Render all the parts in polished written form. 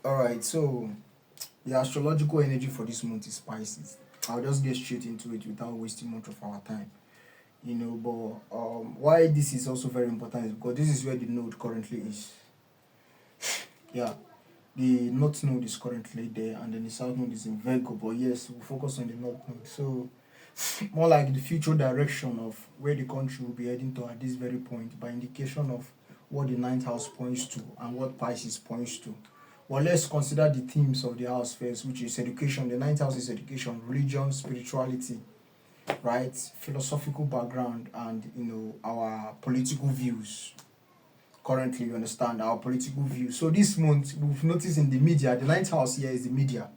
All right, so the astrological energy for this month is Pisces. I'll just get straight into it without wasting much of our time. But why this is also very important is because this is where the node currently is. Yeah, the north node is currently there, and then the south node is in Virgo. But yes, we'll focus on the north node. So more like the future direction of where the country will be heading to at this very point, by indication of what the ninth house points to and what Pisces points to. Well, let's consider the themes of the house first, which is education. The ninth house is education, religion, spirituality, right? Philosophical background, and our political views. Currently, you understand our political views. So this month, we've noticed in the media, the ninth house here is the media.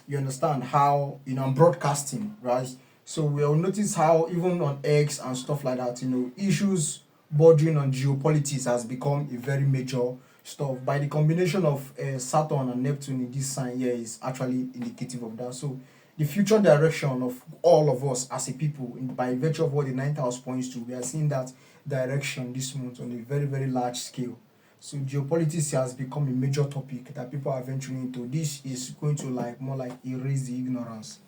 You understand how I'm broadcasting, right? So we'll notice how even on X and stuff like that, issues bordering on geopolitics has become a very major stuff. By the combination of Saturn and Neptune in this sign here is actually indicative of that. So the future direction of all of us as a people, by virtue of what the ninth house points to, we are seeing that direction this month on a very, very large scale. So geopolitics has become a major topic that people are venturing into. This is going to more like erase the ignorance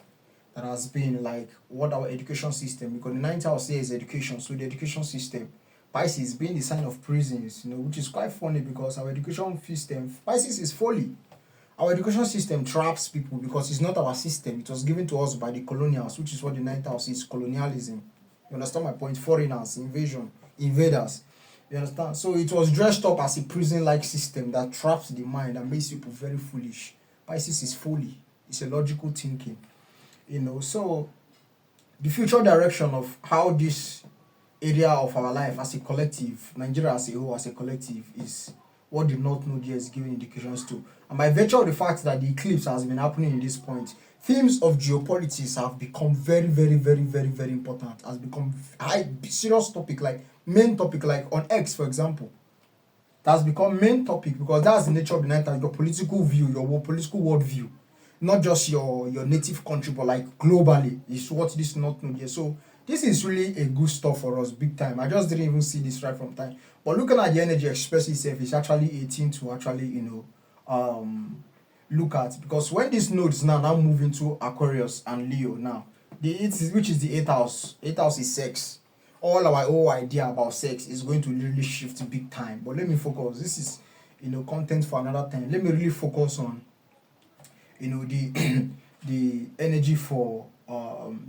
that has been like what our education system, because the ninth house here is education. So the education system, Pisces being the sign of prisons, which is quite funny because our education system, Pisces is folly. Our education system traps people because it's not our system. It was given to us by the colonials, which is what the ninth house is, colonialism. You understand my point? Foreigners, invasion, invaders. You understand? So it was dressed up as a prison-like system that traps the mind and makes people very foolish. Pisces is folly. It's a logical thinking. So the future direction of how this area of our life as a collective, Nigeria as a whole as a collective, is what the North Node here is giving indications to. And by virtue of the fact that the eclipse has been happening in this point, themes of geopolitics have become very, very, very, very, very important. Has become high, serious topic, like main topic, like on X, for example. That's become main topic because that's the nature of the night, your political view, your political worldview. Not just your native country, but like globally, is what this North Node here. So this is really a good stuff for us, big time. I just didn't even see this right from time. But looking at the energy express itself, it's actually 18 to actually, look at. Because when this node is now moving to Aquarius and Leo now, which is the 8th house. 8th house is sex. All our whole idea about sex is going to really shift big time. But let me focus. This is, content for another time. Let me really focus on, the the energy for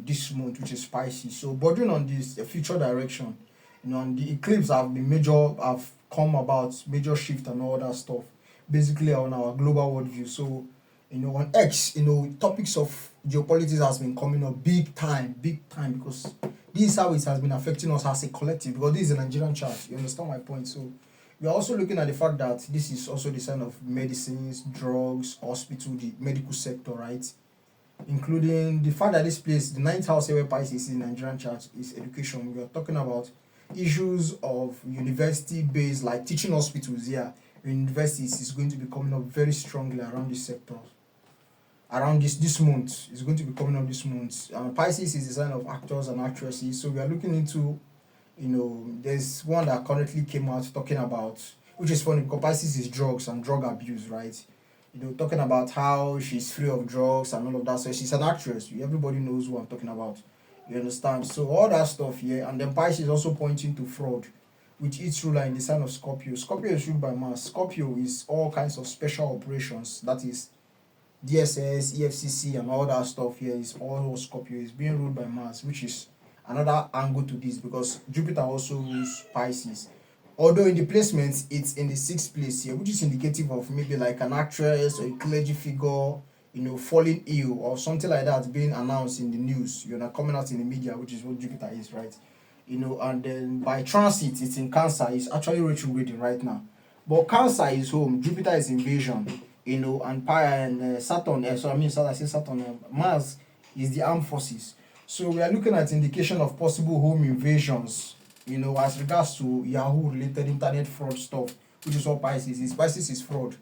this month, which is Pisces. So bordering on this future direction, and the eclipse have come about major shift and all that stuff, basically on our global worldview. So on X, topics of geopolitics has been coming up big time, because this is how it has been affecting us as a collective, because this is a Nigerian chart. You understand my point? So we are also looking at the fact that this is also the sign of medicines, drugs, hospital, the medical sector, right? Including the fact that this place, the ninth house where Pisces is in Nigerian chart, is education. We are talking about issues of university-based, like teaching hospitals here. Universities is going to be coming up very strongly around this sector. Around this month, it's going to be coming up this month. Pisces is the sign of actors and actresses. So we are looking into, there's one that currently came out talking about, which is funny because Pisces is drugs and drug abuse, right? Talking about how she's free of drugs and all of that. So she's an actress. Everybody knows who I'm talking about. You understand? So all that stuff here. And then Pisces is also pointing to fraud, which its ruler in the sign of Scorpio. Scorpio is ruled by Mars. Scorpio is all kinds of special operations. That is DSS, EFCC, and all that stuff here is all Scorpio. Is being ruled by Mars, which is another angle to this because Jupiter also rules Pisces. Although in the placements, it's in the 6th place here, which is indicative of maybe like an actress or a clergy figure, falling ill or something like that being announced in the news, coming out in the media, which is what Jupiter is, right? And then by transit, it's in Cancer. It's actually retrograding right now. But Cancer is home, Jupiter is invasion, and Saturn, Mars is the armed forces. So we are looking at indication of possible home invasions, as regards to Yahoo-related internet fraud stuff, which is what Pisces is. Pisces is fraud.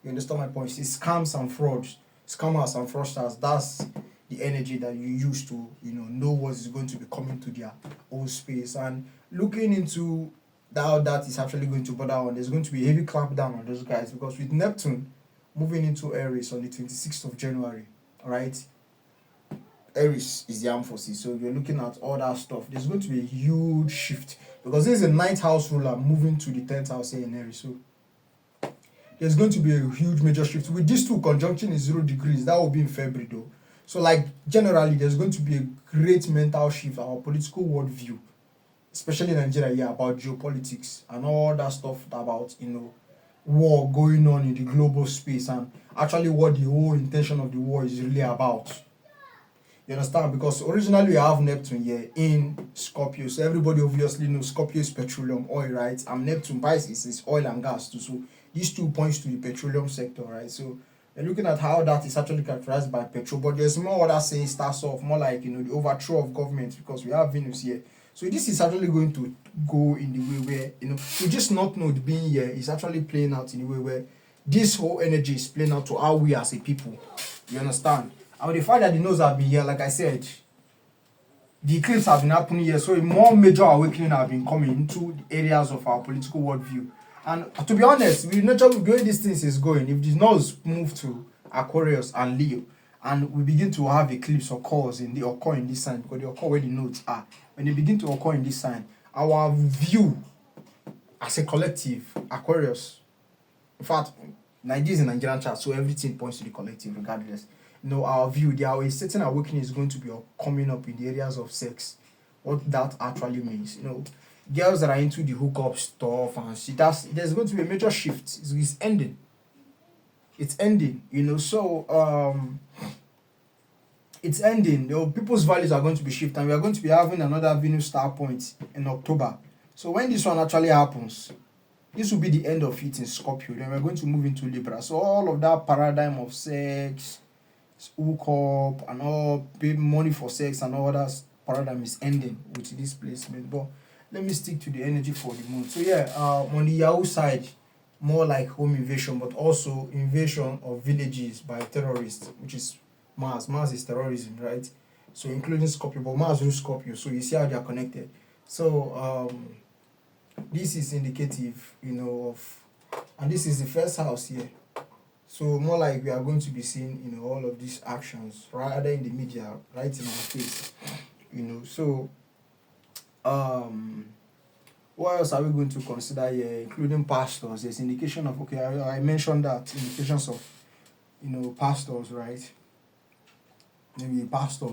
You understand my point? It's scams and frauds. Scammers and fraudsters. That's the energy that you use to, know what is going to be coming to their own space. And looking into how that is actually going to bother on, there's going to be a heavy clampdown on those guys because with Neptune moving into Aries on the 26th of January. Right? Aries is the armed forces, so you're looking at all that stuff. There's going to be a huge shift because this is a ninth house ruler moving to the 10th house here in Aries. So there's going to be a huge major shift. With these two conjunction in 0 degrees, that will be in February though. So like generally there's going to be a great mental shift, our political worldview, especially in Nigeria, yeah, about geopolitics and all that stuff about, war going on in the global space and actually what the whole intention of the war is really about. You understand? Because originally we have Neptune here in Scorpio. So everybody obviously knows Scorpio is petroleum, oil, right? And Neptune, Pisces, is oil and gas too. So these two points to the petroleum sector, right? So we're looking at how that is actually characterized by petrol. But there's more other saying starts off more like, the overthrow of government because we have Venus here. So this is actually going to go in the way where, we just not node being here is actually playing out in a way where this whole energy is playing out to how we as a people. You understand? And with the fact that the nodes have been here, like I said, the eclipse have been happening here, so a more major awakening have been coming into the areas of our political worldview. And to be honest, with nature, the way these things is going, if the nodes move to Aquarius and Leo, and we begin to have eclipse occur in this sign, because they occur where the nodes are, when they begin to occur in this sign, our view as a collective, Aquarius, in fact, Nigeria is a Nigerian chart, so everything points to the collective regardless. Our view, there are a certain awakening is going to be coming up in the areas of sex. What that actually means, girls that are into the hookup stuff and see there's going to be a major shift. It's ending. It's ending, so it's ending. People's values are going to be shifted, and we are going to be having another Venus star point in October. So when this one actually happens, this will be the end of it in Scorpio. Then we're going to move into Libra. So all of that paradigm of sex, hook up and all, pay money for sex and all that paradigm is ending with this placement. But let me stick to the energy for the moon. So yeah, on the Yahoo side, more like home invasion, but also invasion of villages by terrorists, which is Mars. Mars is terrorism, right? So including Scorpio, but Mars rules Scorpio, so you see how they are connected. So this is indicative, of, and this is the first house here. So more like we are going to be seeing, all of these actions rather in the media, right in our face, So, what else are we going to consider here, including pastors? There's indication of, okay, I mentioned that indications of, pastors, right? Maybe a pastor,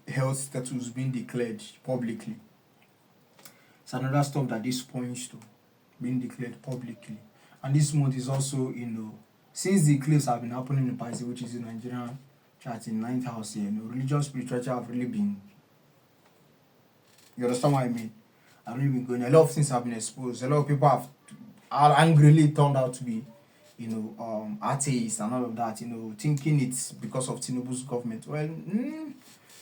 health status being declared publicly. It's another stuff that this points to, being declared publicly. And this month is also, since the eclipse have been happening in Pisces, which is in Nigerian chart in 9th house here, religious spirituality have really been, you understand what I mean? Have really been going. A lot of things have been exposed. A lot of people are angrily turned out to be, atheists and all of that, thinking it's because of Tinubu's government. Well, to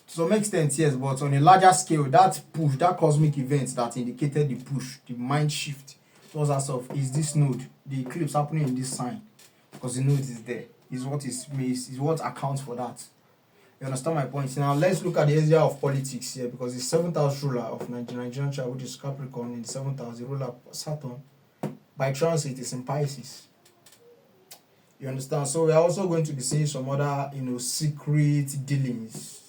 some extent, yes, but on a larger scale, that push, that cosmic event that indicated the push, the mind shift towards us of is this node, the eclipse happening in this sign, because the node is there, is what accounts for that. You understand my point? Now let's look at the area of politics here, because the 7th house ruler of Nigerian chart, which is Capricorn, in the 7th house, the ruler Saturn, by transit is in Pisces. You understand? So we are also going to be seeing some other, secret dealings.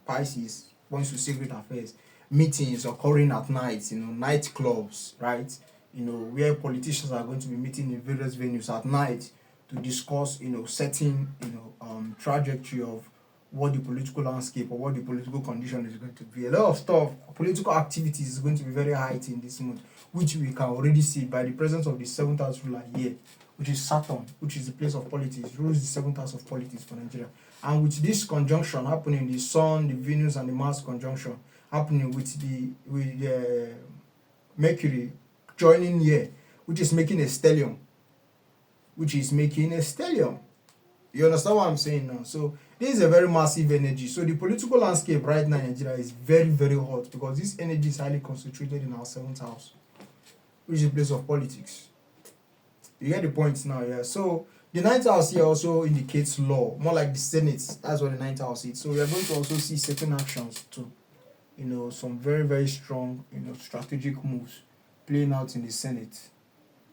Pisces points to secret affairs, meetings occurring at night, nightclubs, right? Where politicians are going to be meeting in various venues at night to discuss, certain, trajectory of what the political landscape or what the political condition is going to be. A lot of stuff, political activities is going to be very heightened this month, which we can already see by the presence of the 7th house ruler here, which is Saturn, which is the place of politics, rules the 7th house of politics for Nigeria. And with this conjunction happening, the Sun, the Venus, and the Mars conjunction happening with the Mercury joining here, which is making a stellium. You understand what I'm saying now? So this is a very massive energy. So the political landscape right now in Nigeria is very, very hot because this energy is highly concentrated in our 7th house, which is the place of politics. You get the point now, yeah? So the 9th house here also indicates law, more like the Senate. That's what the 9th house is. So we are going to also see certain actions too. Some very, very strong, strategic moves playing out in the Senate.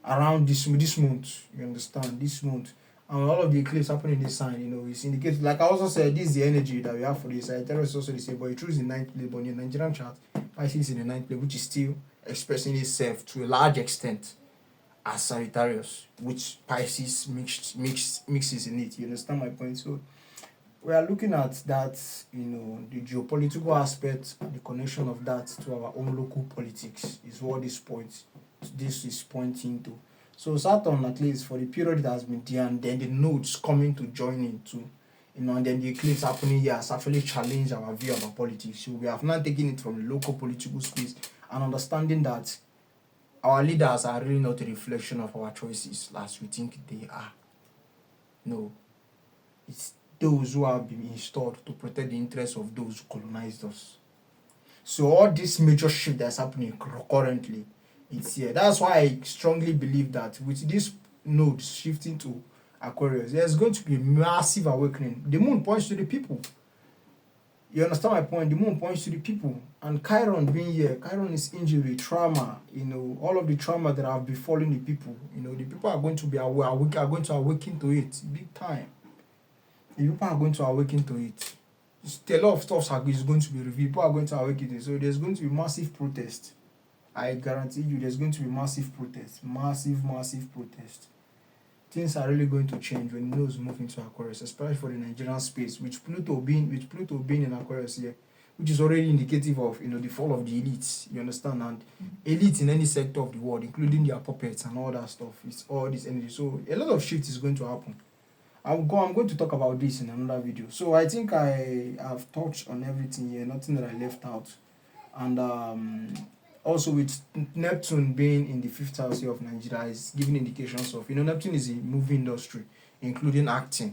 around this month. You understand? This month. And all of the eclipse happening in this sign, it's indicated. Like I also said, this is the energy that we have for this. Sagittarius is also the same, but it chooses the ninth place. But in the Nigerian chart, Pisces is in the ninth place, which is still expressing itself to a large extent as Sagittarius, which Pisces mixes in it. You understand my point? So we are looking at that, the geopolitical aspect, the connection of that to our own local politics is what this is pointing to. So Saturn, at least for the period it has been there, and then the nodes coming to join in too, and then the eclipse happening here has actually challenged our view of our politics. So we have now taken it from the local political space and understanding that our leaders are really not a reflection of our choices as we think they are. No, it's those who have been installed to protect the interests of those who colonized us. So all this major shift that's happening currently, it's here. That's why I strongly believe that with this node shifting to Aquarius, there's going to be a massive awakening. The moon points to the people. You understand my point? The moon points to the people. And Chiron being here, Chiron is injury, trauma, all of the trauma that have befallen the people. The people are going to be aware, are going to awaken to it big time. The people are going to awaken to it. A lot of stuff is going to be revealed. People are going to awaken to it. So there's going to be massive protest. I guarantee you there's going to be massive protest. Massive protest. Things are really going to change when nodes move into Aquarius, especially for the Nigerian space, with Pluto being in Aquarius here, which is already indicative of the fall of the elites. You understand? And elites in any sector of the world, including their puppets and all that stuff, it's all this energy. So a lot of shift is going to happen. I'm going to talk about this in another video. So I think I have touched on everything here, nothing that I left out. And also with Neptune being in the fifth house here of Nigeria is giving indications of, Neptune is a movie industry, including acting,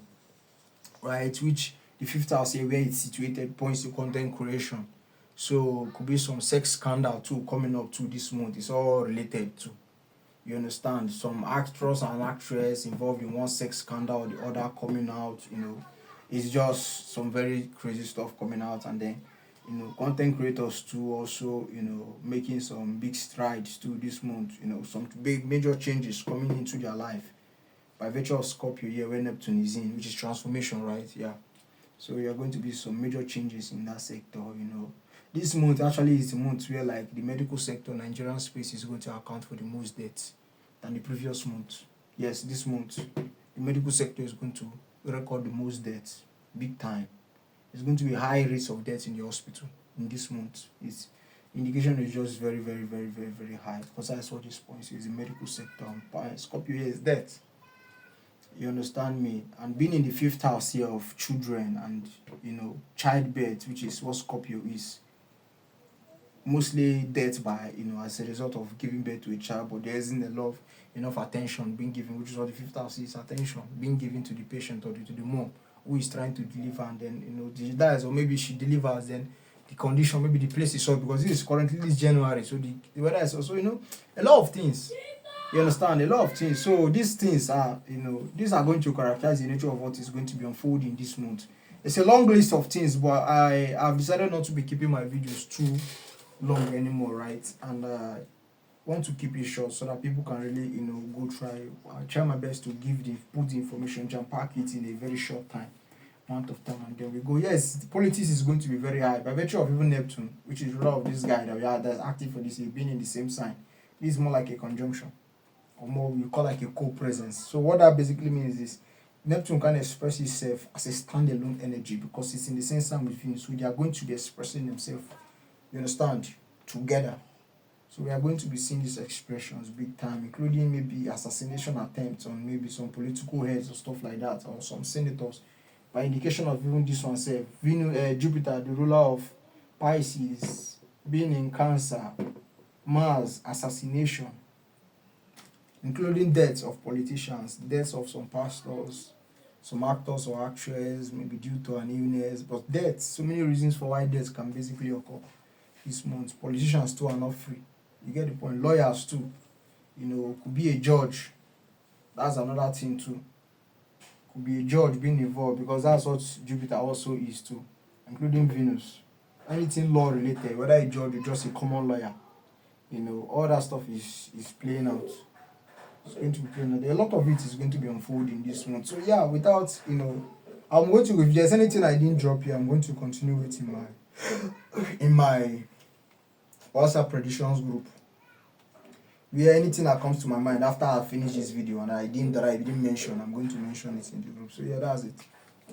right? Which the fifth house here where it's situated points to content creation. So could be some sex scandal too coming up to this month. It's all related to. You understand? Some actors and actresses involved in one sex scandal or the other coming out, it's just some very crazy stuff coming out. And then, content creators too also, making some big strides too this month, some big major changes coming into their life by virtue of Scorpio here where Neptune is in, which is transformation, right? Yeah. So there are going to be some major changes in that sector, This month actually is the month where like the medical sector, Nigerian space is going to account for the most deaths than the previous month. Yes, this month, the medical sector is going to record the most deaths, big time. There's going to be high rates of death in the hospital in this month. Its indication is just very, very, very, very, very high. Because I saw this point, is the medical sector. And Scorpio here is death. You understand me? And being in the fifth house here of children and, childbirth, which is what Scorpio is. Mostly death by, as a result of giving birth to a child, but there isn't enough attention being given, which is what the fifth house is, attention being given to the patient or to the mom who is trying to deliver, and then, she dies, or maybe she delivers, then the condition, maybe the place is solved, because this is currently this January, so the weather is also, a lot of things. You understand? A lot of things. So these things are, these are going to characterize the nature of what is going to be unfolding this month. It's a long list of things, but I have decided not to be keeping my videos too long anymore, right? And want to keep it short so that people can really, go try my best to put the information, jam pack it in a very short amount of time, and then we go. Yes, the politics is going to be very high by virtue of even Neptune, which is ruler of this guy that we are that's active for this year, being in the same sign. This is more like a conjunction, or more we call like a co-presence. So what that basically means is Neptune can express itself as a standalone energy because it's in the same sign with Venus, so they are going to be expressing themselves. You understand? Together. So we are going to be seeing these expressions big time, including maybe assassination attempts on maybe some political heads or stuff like that, or some senators. By indication of even this one, say Jupiter, the ruler of Pisces, being in Cancer, Mars, assassination, including deaths of politicians, deaths of some pastors, some actors or actresses, maybe due to an illness, but deaths, so many reasons for why deaths can basically occur this month. Politicians too are not free. You get the point. Lawyers too. Could be a judge. That's another thing too. Could be a judge being involved because that's what Jupiter also is too, including Venus. Anything law related, whether a judge or just a common lawyer, all that stuff is playing out. It's going to be playing. A lot of it is going to be unfolding this month. So yeah, without I'm going to, if there's anything I didn't drop here, I'm going to continue it in my WhatsApp predictions group. Where anything that comes to my mind after I finish this video and I didn't mention, I'm going to mention it in the group. So yeah, that's it.